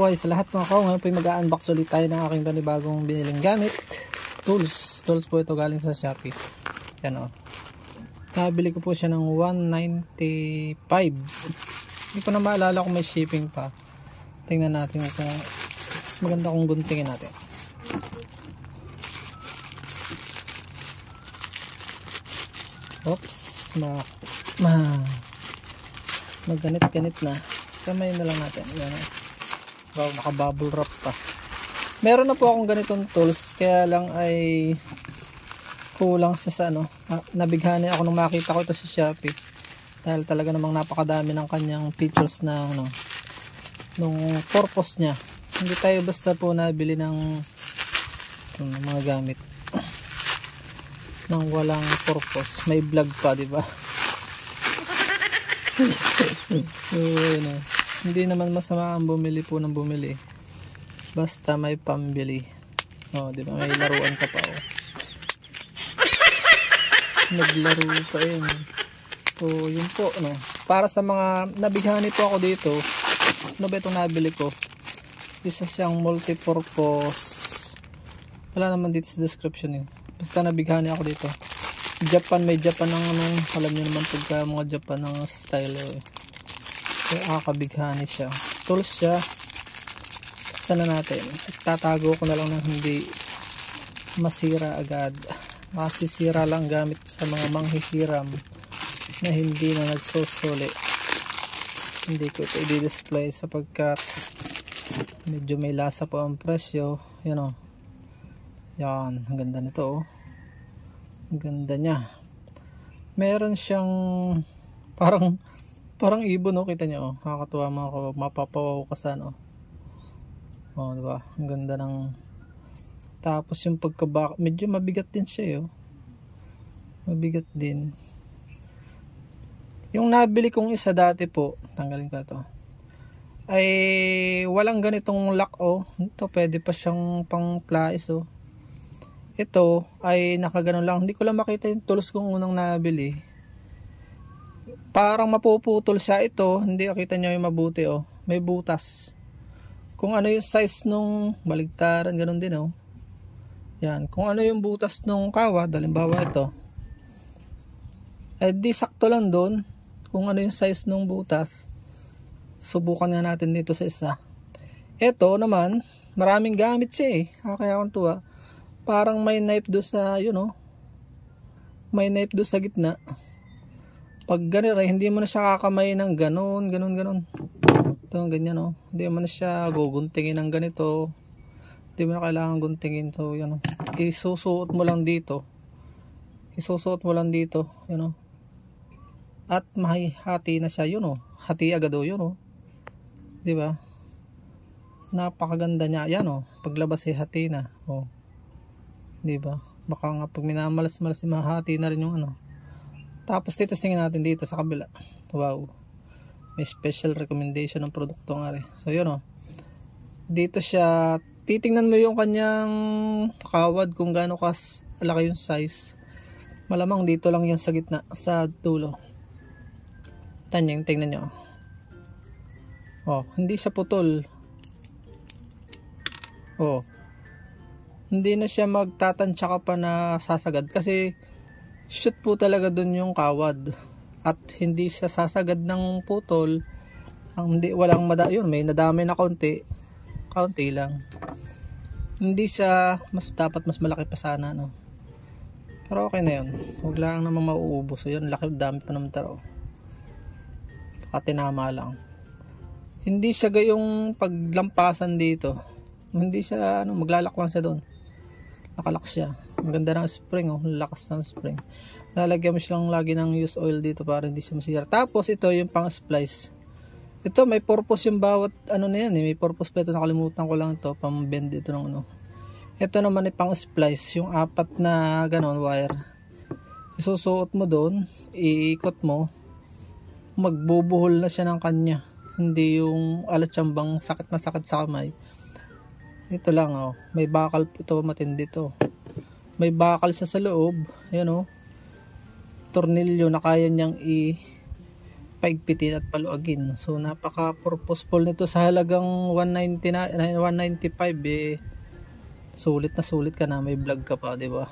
buhay sa lahat mga kao. Ngayon po mag-unbox ulit tayo ng aking panibagong biniling gamit. Tools po ito galing sa Shopee. Yan o. Nabili ko po siya ng $195. Hindi ko na maalala kung may shipping pa. Tingnan natin kung mas maganda kung guntingin natin. Oops. Magganit-ganit na. Kamay na lang natin. Yan o. Wow, naka-bubble wrap pa. Meron na po akong ganitong tools, kaya lang ay kulang sa ano. Nabighani ako nung makita ko ito sa Shopee. Dahil talaga namang napakadami ng kanyang features na ano, nung purpose niya. Hindi tayo basta po nabili ng mga gamit nang walang purpose. May vlog pa, di ba? So, yun, hindi naman masama ang bumili po ng bumili, basta may pambili. Di ba, may laruan ka pa naglaro pa yun. So yun po, para sa mga nabighani po ako dito. Ano ba itong nabili ko? Isa siyang multi-purpose, wala naman dito sa description yun. Basta nabighani ako dito. Japan, may Japan ng alam niyo naman pagka mga Japan ng style kabighani siya. Tools siya. Sana natin, tatago ko na lang ng hindi masira agad. Masisira lang gamit sa mga manghihiram na hindi na nagsusuli. Hindi ko ito i-display sapagkat medyo may lasa po ang presyo. Yan yan, ang ganda nito ang ganda niya. Meron siyang parang ibon kita niyo nakakatuwa mga ko, mapapawaw ka sa diba? Ang ganda ng, tapos yung pagkabak medyo mabigat din siya mabigat din. Yung nabili kong isa dati po, tanggalin ko to, ay walang ganitong lock ito pwede pa siyang pang plais ito ay nakaganon lang. Hindi ko lang makita yung tools kong unang nabili. Parang mapuputol siya ito. Hindi nakita nyo yung mabuti may butas. Kung ano yung size nung baligtaran, ganun din yan. Kung ano yung butas nung kawad, halimbawa ito, di sakto lang doon. Kung ano yung size nung butas, subukan nga natin dito sa isa. Ito naman, maraming gamit siya kaya akong tuwa. Parang may knife do sa may knife do sa gitna. Pag ganito, hindi mo na siya kakamay ng ganun. Ito, ganyan hindi mo na siya guguntingin ng ganito. Hindi mo na kailangan guntingin to, isusuot mo lang dito. At mahihati na siya, hati agad di ba? Napakaganda niya, yan paglabas hati na, di ba? Baka nga pag minamalas-malas mahati na rin yung Tapos titastingin natin dito sa kabila. Wow, may special recommendation ng produkto nga rin. So yun dito siya, titingnan mo yung kanyang kawad kung gaano kalaki yung size. Malamang dito lang yan sa gitna, sa dulo. Tingnan nyo. Hindi siya putol. Hindi na siya magtatansya ka pa na sasagad kasi shoot po talaga dun yung kawad at hindi siya sasagad ng putol. Walang may nadamay na kaunti lang. Hindi siya, dapat mas malaki pa sana pero okay na yun. Huwag lang naman mauubos. Yun, laki, dami pa naman taro. Tinama lang. Hindi siya gayong paglampasan dito. Hindi siya maglalak lang siya doon. Nakalak siya. Ang ganda ng spring lakas ng spring. Lalagyan mo siya lang lagi ng use oil dito para hindi siya masira. Tapos ito yung pang splice. Ito may purpose yung bawat na yan may purpose pa ito. Nakalimutan ko lang ito, pang bend ito ng Ito naman ay pang splice, yung apat na ganon wire. Isusuot mo doon, iikot mo, magbubuhol na siya ng kanya. Hindi yung alatsambang sakit na sakit sa kamay. Ito lang may bakal po ito, matindi to. May bakal sa loob, tornilyo na kaya niyang paigpitin at paluagin. So napaka purposeful nito sa halagang 199, 195 eh. Sulit na sulit ka na, may vlog ka pa, di ba?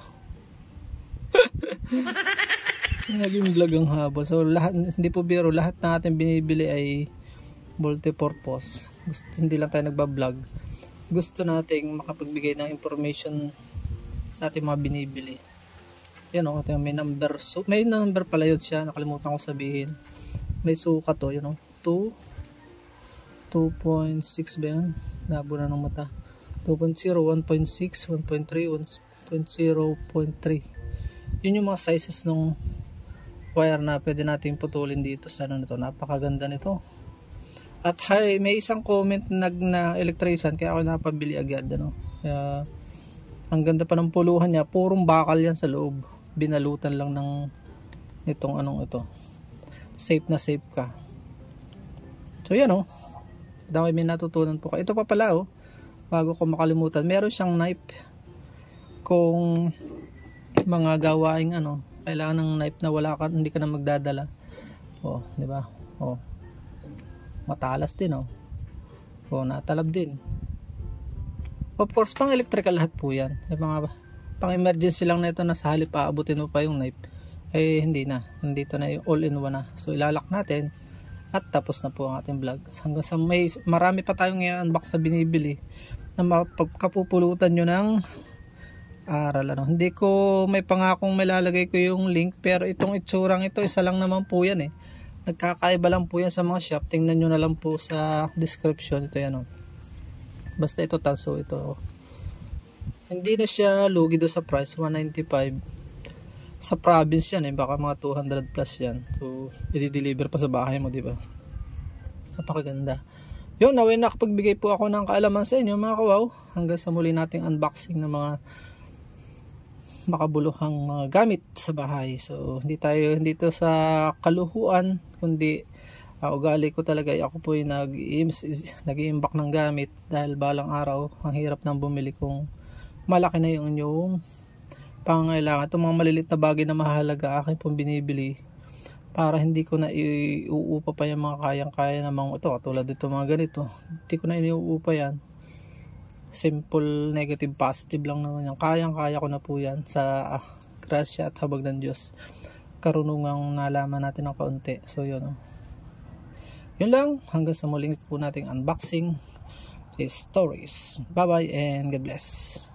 Naging vlog ang habol. So lahat, hindi po biro, lahat na ating binibili ay multi-purpose. Hindi lang tayo nagba-vlog. Gusto nating makapagbigay ng information sa ating mga binibili. Yan o, may number. So, may number pala yun siya. Nakalimutan ko sabihin. May sukat to, yun o. 2.6 ba yan? Labo na ng mata. 2.0, 1.6, 1.3, 1.0.3. Yun yung mga sizes ng wire na pwede nating putulin dito sa ano nito. Napakaganda nito. At may isang comment na electrician kaya ako napabili agad, ano. Kaya ang ganda pa ng puluhan niya, purong bakal yan sa loob. Binalutan lang ng itong anong ito. Safe na safe ka. So yan oh. Dami may natutunan po ka. Ito pa pala oh. Bago ko makalimutan, meron siyang knife. Kung mga gawaing ano, kailangan ng knife na wala ka, hindi ka na magdadala. Oh, di ba? Oh. Matalas din oh. Oh, natalab din. Of course, pang electrical lahat po yan. Yung mga pang emergency lang na ito na sa halip aabutin mo pa yung knife. Eh hindi na. Nandito na yung all-in-one na. So ilalak natin at tapos na po ang ating vlog. Hanggang sa marami pa tayong i-unbox sa binibili na mapagkapupulutan nyo ng aral. Ano. Hindi ko may pangakong malalagay ko yung link pero itong itsurang ito isa lang naman po yan eh. Nagkakaiba lang po yan sa mga shop. Tingnan nyo na lang po sa description. Ito yan oh. Basta ito tanso ito. Hindi na siya lugi do sa price 195. Sa province yan eh, baka mga 200 plus yan. So, i-deliver pa sa bahay mo, di ba? Napakaganda. Yun, naway nakapagbigay po ako ng kaalaman sa inyo mga kawaw. Hanggang sa muli nating unboxing ng mga makabuluhang mga gamit sa bahay. So, hindi to sa kaluhuan, kundi ugali ko talaga. Ako po yung nag-iimbak ng gamit dahil balang araw, ang hirap nang bumili kung malaki na yung inyong pangailangan. Itong mga malilit na bagay na mahalaga akin pong binibili para hindi ko na iuupa pa yung mga kayang-kaya na mga ito. Katulad dito mga ganito. Hindi ko na iniuupa yan. Simple negative positive lang naman yan. Kayang-kaya ko na po yan sa grasya at habag ng Diyos. Karunungang nalaman natin ng kaunti. So yun. Yun lang. Hanggang sa muling po nating unboxing stories. Bye bye and God bless.